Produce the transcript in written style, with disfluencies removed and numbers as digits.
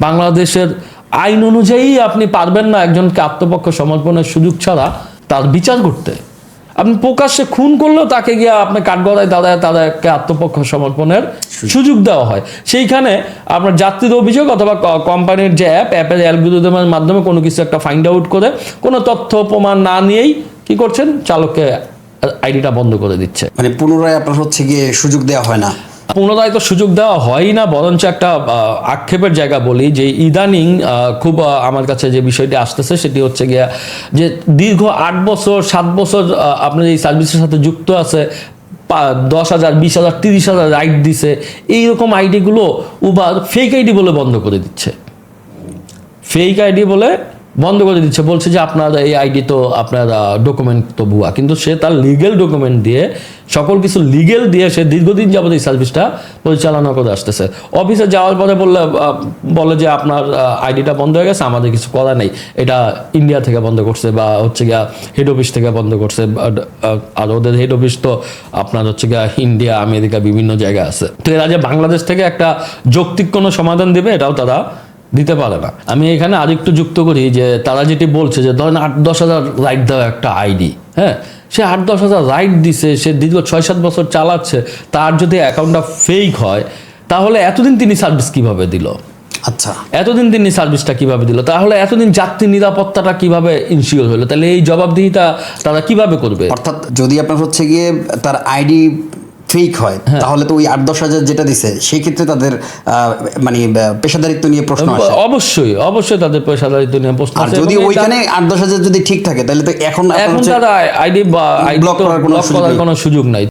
বাংলাদেশের আইন অনুযায়ী আপনি পারবেন না একজনকে আত্মপক্ষ সমর্পণের সুযোগ ছাড়া তার বিচার করতে। আপনি প্রকাশ্যে খুন করলেও তাকে গিয়ে আপনি কাঠগড়ায় দাঁড়ায় তাদেরকে আত্মপক্ষ সমর্পণের সুযোগ দেওয়া হয়। সেইখানে আপনার যাত্রীর অভিযোগ অথবা কোম্পানির যে অ্যাপের অ্যালগোরিদমের মাধ্যমে কোনো কিছু একটা ফাইন্ড আউট করে কোনো তথ্য প্রমাণ না নিয়েই কি করছেন, চালককে আইডিটা বন্ধ করে দিচ্ছে। মানে পুনরায় আপনার হচ্ছে গিয়ে সুযোগ দেওয়া হয় না। পুনরায় তো সুযোগ দেওয়া হয় না, বরঞ্চ একটা আক্ষেপের জায়গা বলি যে ইদানিং খুব আমার কাছে যে বিষয়টি আসতেছে সেটি হচ্ছে গিয়া যে দীর্ঘ 8 বছর 7 বছর আপনার এই সার্ভিসের সাথে যুক্ত আছে, 10,000 20,000 30,000 রাইড দিছে, এইরকম আইডিগুলো উবার ফেক আইডি বলে বন্ধ করে দিচ্ছে। ফেক আইডি বলে বন্ধ করে দিচ্ছে, বলছে যে আপনার এই আইডি তো আপনার ডকুমেন্ট তো ভুয়া, কিন্তু সে তার লিগেল ডকুমেন্ট দিয়ে সকল কিছু লিগেল দিয়ে সে দীর্ঘদিন যাবত এই সার্ভিসটা পরিচালনা করে আসতেছে। অফিসে যাওয়ার পরে বলে যে আপনার আইডিটা বন্ধ হয়ে গেছে, আমাদের কিছু করা নেই, এটা ইন্ডিয়া থেকে বন্ধ করছে বা হচ্ছে গিয়া হেড অফিস থেকে বন্ধ করছে। আর ওদের হেড অফিস তো আপনার হচ্ছে গিয়া ইন্ডিয়া আমেরিকা বিভিন্ন জায়গায় আছে। তো এরা যে বাংলাদেশ থেকে একটা যৌক্তিক কোনো সমাধান দেবে এটাও তারা দিতে পারে না। আমি এখানে আরেকটু যুক্ত করি যে তারা যেটি বলছে যে ধরেন 8-10 হাজার রাইড দেওয়া একটা আইডি, হ্যাঁ, সে 8-10 হাজার রাইড দিছে, সে দীর্ঘ 6-7 বছর চালাচ্ছে, তার যদি অ্যাকাউন্টটা ফেক হয় তাহলে এতদিন তিনি সার্ভিস কিভাবে দিল? আচ্ছা, এতদিন তিনি সার্ভিসটা কিভাবে দিল? তাহলে এতদিন যাত্রী নিরাপত্তাটা কিভাবে ইনশিওর হলো? তাহলে এই জবাবদিহিতা তারা কিভাবে করবে? অর্থাৎ যদি আপনার হচ্ছে গিয়ে তার আইডি ফেক হয় তাহলে তো ওই 8-10 হাজার যেটা দিছে সেই ক্ষেত্রে তাদের মানে পেশাদারিত্ব নিয়ে প্রশ্ন আসে। অবশ্যই অবশ্যই তাদের পেশাদারিত্ব নিয়ে প্রশ্ন আর আসে। যদি ওইখানে 8-10 হাজার যদি ঠিক থাকে তাহলে তো এখন তারা আইডি ব্লক করার কোনো সুযোগ নাই।